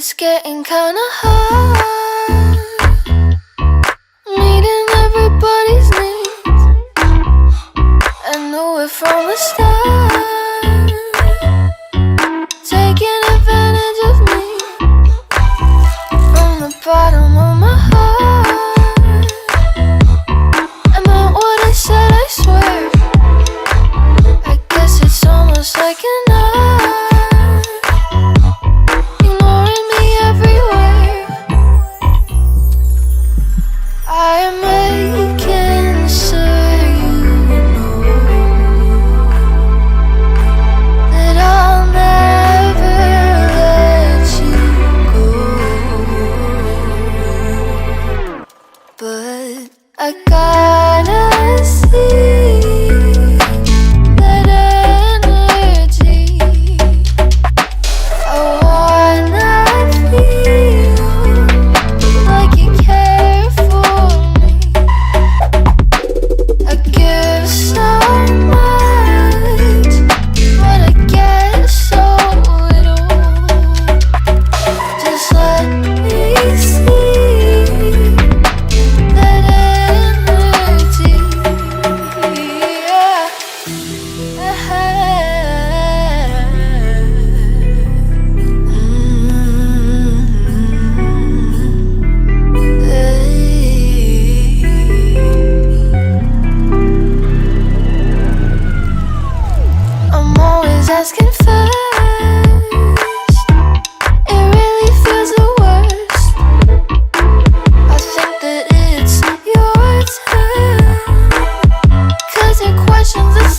It's getting kinda hard, meeting everybody's needs. I knew it from the start, taking advantage of me. From the bottom of my heart, I meant what I said, I swear. I guess it's almost like an art, ignoring me everywhere. I am making sure you know that I'll never let you go. But I gotta see that energy. I wanna feel like you care for me. I give so much, but I get so little. Just let me see that energy. Yeah. I'm always asking first. It really feels the worst. I think that it's your turn, 'cause your questions are